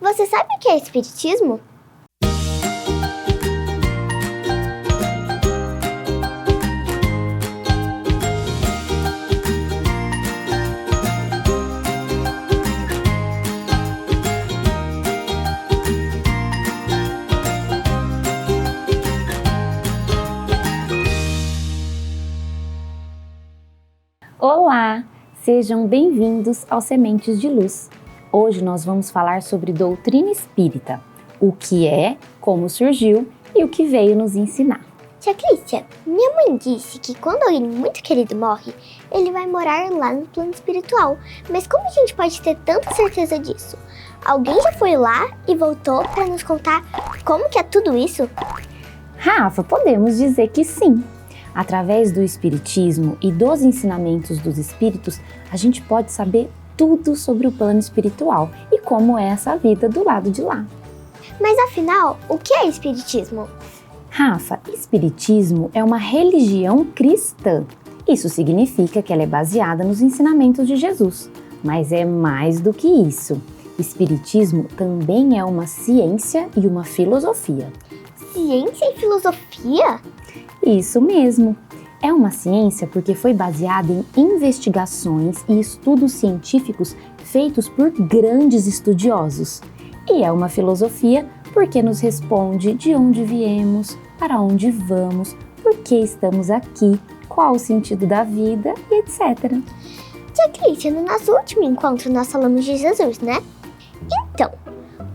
Você sabe o que é espiritismo? Olá! Sejam bem-vindos ao Sementes de Luz. Hoje nós vamos falar sobre doutrina espírita, o que é, como surgiu e o que veio nos ensinar. Tia Clícia, minha mãe disse que quando alguém muito querido morre, ele vai morar lá no plano espiritual. Mas como a gente pode ter tanta certeza disso? Alguém já foi lá e voltou para nos contar como que é tudo isso? Rafa, podemos dizer que sim. Através do espiritismo e dos ensinamentos dos espíritos, a gente pode saber tudo sobre o plano espiritual e como é essa vida do lado de lá. Mas afinal, o que é espiritismo? Rafa, espiritismo é uma religião cristã. Isso significa que ela é baseada nos ensinamentos de Jesus. Mas é mais do que isso. Espiritismo também é uma ciência e uma filosofia. Ciência e filosofia? Isso mesmo. É uma ciência porque foi baseada em investigações e estudos científicos feitos por grandes estudiosos. E é uma filosofia porque nos responde de onde viemos, para onde vamos, por que estamos aqui, qual o sentido da vida e etc. Tia Clícia, no nosso último encontro nós falamos de Jesus, né? Então,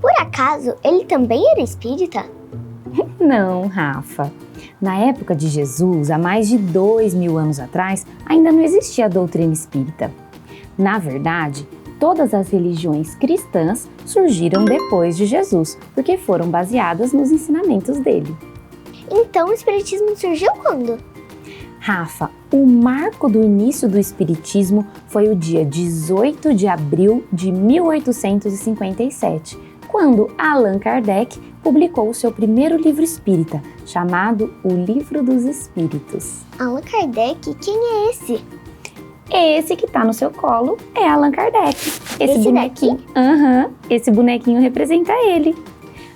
por acaso ele também era espírita? Não, Rafa. Na época de Jesus, há mais de 2000 anos atrás, ainda não existia a doutrina espírita. Na verdade, todas as religiões cristãs surgiram depois de Jesus, porque foram baseadas nos ensinamentos dele. Então o espiritismo surgiu quando? Rafa, o marco do início do espiritismo foi o dia 18 de abril de 1857, quando Allan Kardec publicou o seu primeiro livro espírita, chamado O Livro dos Espíritos. Allan Kardec? Quem é esse? Esse que tá no seu colo é Allan Kardec. Esse bonequinho. Esse bonequinho representa ele.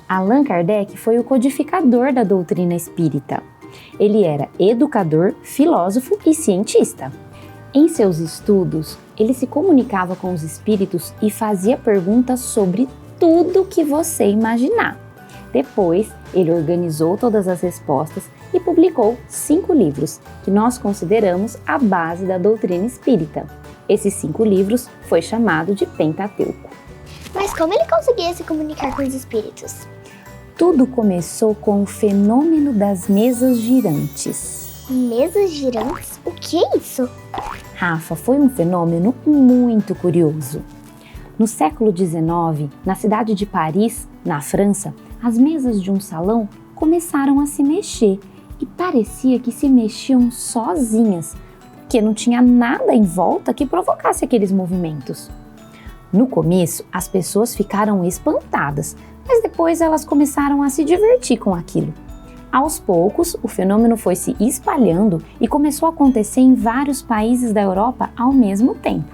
Allan Kardec foi o codificador da doutrina espírita. Ele era educador, filósofo e cientista. Em seus estudos, ele se comunicava com os espíritos e fazia perguntas sobre tudo que você imaginar. Depois, ele organizou todas as respostas e publicou 5 livros, que nós consideramos a base da doutrina espírita. Esses 5 livros foi chamado de Pentateuco. Mas como ele conseguia se comunicar com os espíritos? Tudo começou com o fenômeno das mesas girantes. Mesas girantes? O que é isso? Rafa, foi um fenômeno muito curioso. No século XIX, na cidade de Paris, na França, as mesas de um salão começaram a se mexer e parecia que se mexiam sozinhas, porque não tinha nada em volta que provocasse aqueles movimentos. No começo, as pessoas ficaram espantadas, mas depois elas começaram a se divertir com aquilo. Aos poucos, o fenômeno foi se espalhando e começou a acontecer em vários países da Europa ao mesmo tempo.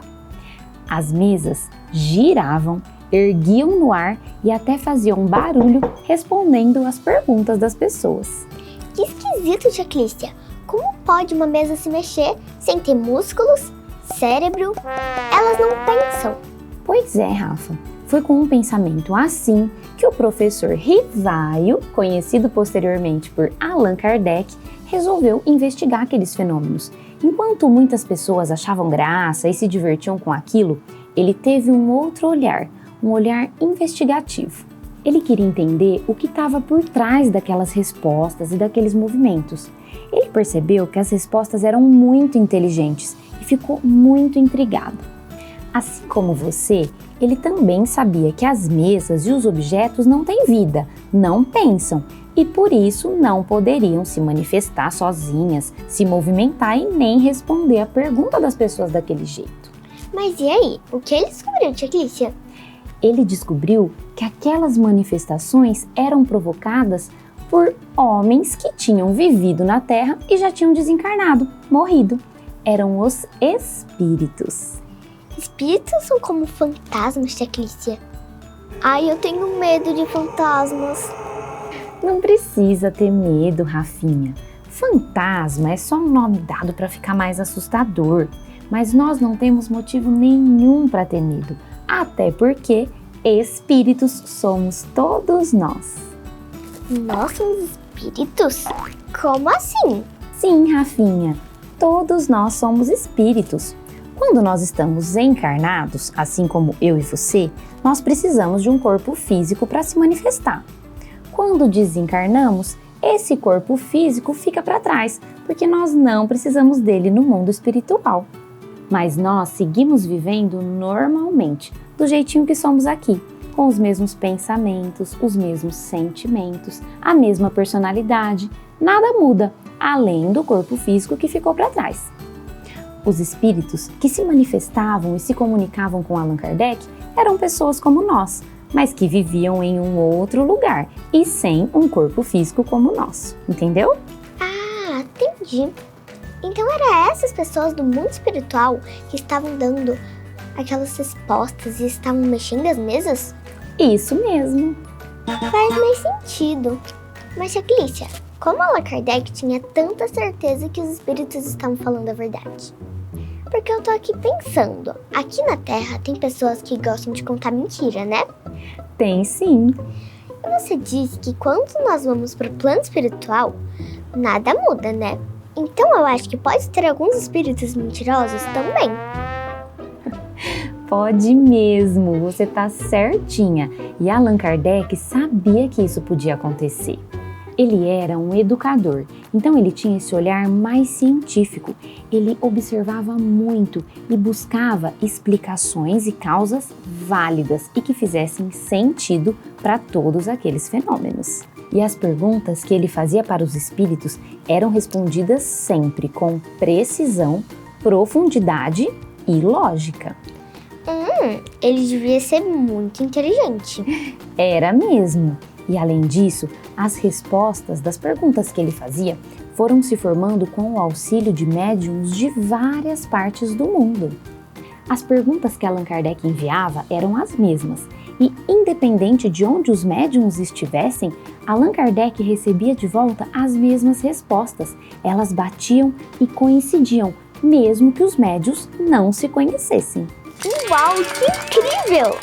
As mesas giravam, erguiam no ar e até faziam barulho respondendo às perguntas das pessoas. Que esquisito, tia Clícia! Como pode uma mesa se mexer sem ter músculos, cérebro? Elas não pensam. Pois é, Rafa. Foi com um pensamento assim que o professor Rivaio, conhecido posteriormente por Allan Kardec, resolveu investigar aqueles fenômenos. Enquanto muitas pessoas achavam graça e se divertiam com aquilo, ele teve um outro olhar, um olhar investigativo. Ele queria entender o que estava por trás daquelas respostas e daqueles movimentos. Ele percebeu que as respostas eram muito inteligentes e ficou muito intrigado. Assim como você, ele também sabia que as mesas e os objetos não têm vida, não pensam e por isso não poderiam se manifestar sozinhas, se movimentar e nem responder a pergunta das pessoas daquele jeito. Mas e aí? O que ele descobriu, tia Clícia? Ele descobriu que aquelas manifestações eram provocadas por homens que tinham vivido na Terra e já tinham desencarnado, morrido. Eram os espíritos. Espíritos são como fantasmas, tia Clícia? Ai, eu tenho medo de fantasmas. Não precisa ter medo, Rafinha. Fantasma é só um nome dado para ficar mais assustador, mas nós não temos motivo nenhum para ter medo, até porque espíritos somos todos nós. Nós somos espíritos? Como assim? Sim, Rafinha, todos nós somos espíritos. Quando nós estamos encarnados, assim como eu e você, nós precisamos de um corpo físico para se manifestar. Quando desencarnamos, esse corpo físico fica para trás, porque nós não precisamos dele no mundo espiritual. Mas nós seguimos vivendo normalmente, do jeitinho que somos aqui, com os mesmos pensamentos, os mesmos sentimentos, a mesma personalidade. Nada muda, além do corpo físico que ficou para trás. Os espíritos que se manifestavam e se comunicavam com Allan Kardec eram pessoas como nós, mas que viviam em um outro lugar e sem um corpo físico como o nosso, entendeu? Ah, entendi. Então eram essas pessoas do mundo espiritual que estavam dando aquelas respostas e estavam mexendo as mesas? Isso mesmo. Faz mais sentido. Mas, Tia Clícia, como Allan Kardec tinha tanta certeza que os espíritos estavam falando a verdade? Porque eu tô aqui pensando, aqui na Terra tem pessoas que gostam de contar mentira, né? Tem sim. E você disse que quando nós vamos pro plano espiritual, nada muda, né? Então eu acho que pode ter alguns espíritos mentirosos também. Pode mesmo, você tá certinha. E Allan Kardec sabia que isso podia acontecer. Ele era um educador, então ele tinha esse olhar mais científico. Ele observava muito e buscava explicações e causas válidas e que fizessem sentido para todos aqueles fenômenos. E as perguntas que ele fazia para os espíritos eram respondidas sempre com precisão, profundidade e lógica. Ele devia ser muito inteligente. Era mesmo. E além disso, as respostas das perguntas que ele fazia foram se formando com o auxílio de médiuns de várias partes do mundo. As perguntas que Allan Kardec enviava eram as mesmas, e independente de onde os médiuns estivessem, Allan Kardec recebia de volta as mesmas respostas. Elas batiam e coincidiam, mesmo que os médiuns não se conhecessem. Uau, que incrível!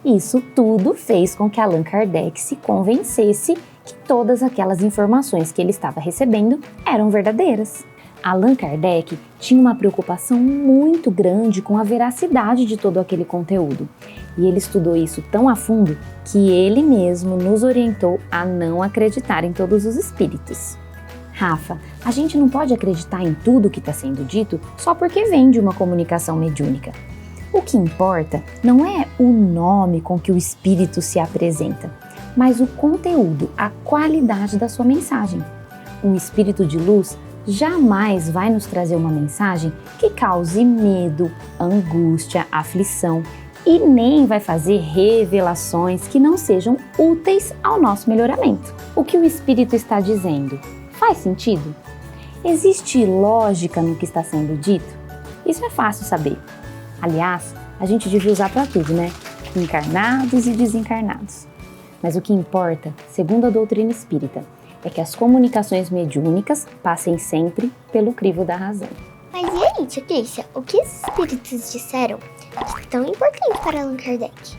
Isso tudo fez com que Allan Kardec se convencesse que todas aquelas informações que ele estava recebendo eram verdadeiras. Allan Kardec tinha uma preocupação muito grande com a veracidade de todo aquele conteúdo. E ele estudou isso tão a fundo que ele mesmo nos orientou a não acreditar em todos os espíritos. Rafa, a gente não pode acreditar em tudo que está sendo dito só porque vem de uma comunicação mediúnica. O que importa não é o nome com que o espírito se apresenta, mas o conteúdo, a qualidade da sua mensagem. Um espírito de luz jamais vai nos trazer uma mensagem que cause medo, angústia, aflição e nem vai fazer revelações que não sejam úteis ao nosso melhoramento. O que o espírito está dizendo faz sentido? Existe lógica no que está sendo dito? Isso é fácil saber. Aliás, a gente devia usar para tudo, né? Encarnados e desencarnados. Mas o que importa, segundo a doutrina espírita, é que as comunicações mediúnicas passem sempre pelo crivo da razão. Mas e aí, Tia Clícia, o que esses espíritos disseram de tão importante para Allan Kardec?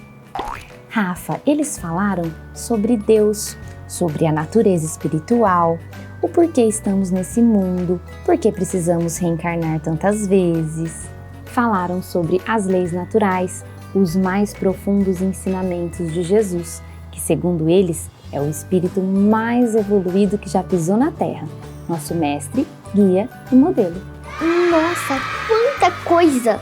Rafa, eles falaram sobre Deus, sobre a natureza espiritual, o porquê estamos nesse mundo, porquê precisamos reencarnar tantas vezes. Falaram sobre as leis naturais, os mais profundos ensinamentos de Jesus, que segundo eles é o espírito mais evoluído que já pisou na Terra, nosso mestre, guia e modelo. Nossa, quanta coisa!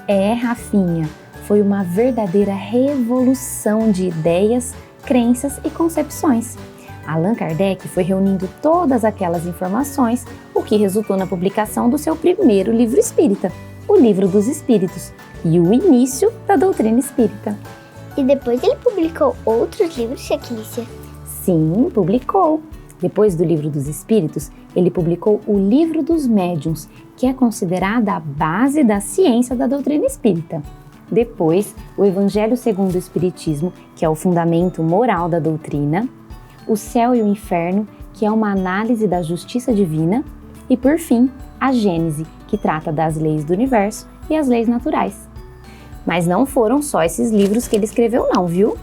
É, Rafinha, foi uma verdadeira revolução de ideias, crenças e concepções. Allan Kardec foi reunindo todas aquelas informações, o que resultou na publicação do seu primeiro livro espírita, o Livro dos Espíritos, e o início da doutrina espírita. E depois ele publicou outros livros, Tia Clícia? Sim, publicou. Depois do Livro dos Espíritos, ele publicou o Livro dos Médiuns, que é considerada a base da ciência da doutrina espírita. Depois, o Evangelho segundo o Espiritismo, que é o fundamento moral da doutrina, o Céu e o Inferno, que é uma análise da justiça divina, e por fim, a Gênese, que trata das leis do universo e as leis naturais. Mas não foram só esses livros que ele escreveu não, viu?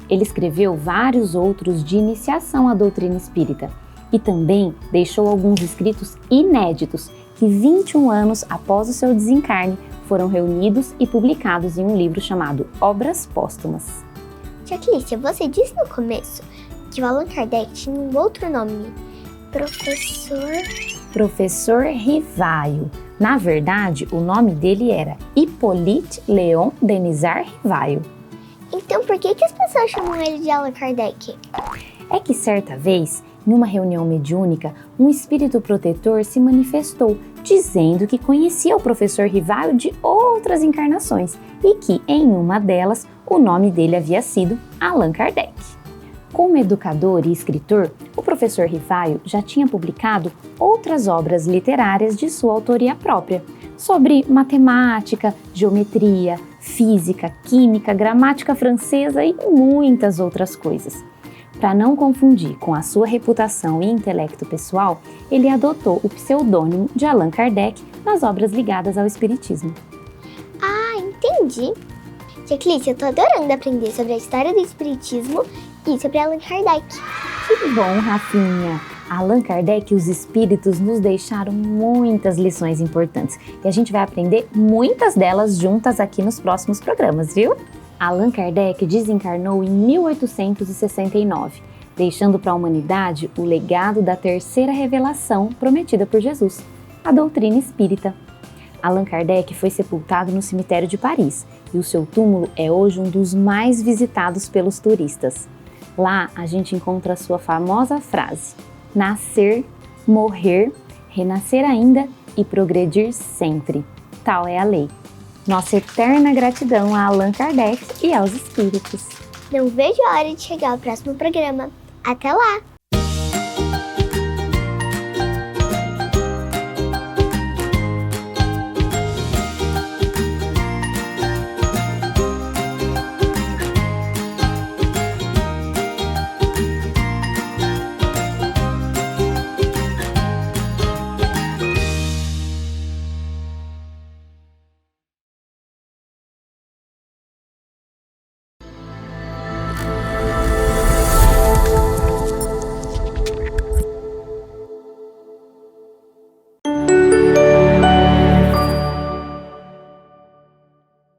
Ele escreveu vários outros de iniciação à doutrina espírita e também deixou alguns escritos inéditos que 21 anos após o seu desencarne foram reunidos e publicados em um livro chamado Obras Póstumas. Tia Clícia, você disse no começo que o Allan Kardec tinha um outro nome, Professor Rivaio. Na verdade, o nome dele era Hippolyte Léon Denisard Rivaio. Então por que as pessoas chamam ele de Allan Kardec? É que certa vez, em uma reunião mediúnica, um espírito protetor se manifestou, dizendo que conhecia o professor Rivaio de outras encarnações e que, em uma delas, o nome dele havia sido Allan Kardec. Como educador e escritor, o professor Rivaio já tinha publicado outras obras literárias de sua autoria própria, sobre matemática, geometria, física, química, gramática francesa e muitas outras coisas. Para não confundir com a sua reputação e intelecto pessoal, ele adotou o pseudônimo de Allan Kardec nas obras ligadas ao Espiritismo. Ah, entendi! Tia Clícia, eu tô adorando aprender sobre a história do Espiritismo e sobre Allan Kardec. Que bom, Rafinha! Allan Kardec e os espíritos nos deixaram muitas lições importantes e a gente vai aprender muitas delas juntas aqui nos próximos programas, viu? Allan Kardec desencarnou em 1869, deixando para a humanidade o legado da terceira revelação prometida por Jesus, a doutrina espírita. Allan Kardec foi sepultado no cemitério de Paris e o seu túmulo é hoje um dos mais visitados pelos turistas. Lá a gente encontra a sua famosa frase: nascer, morrer, renascer ainda e progredir sempre. Tal é a lei. Nossa eterna gratidão a Allan Kardec e aos espíritos. Não vejo a hora de chegar ao próximo programa. Até lá!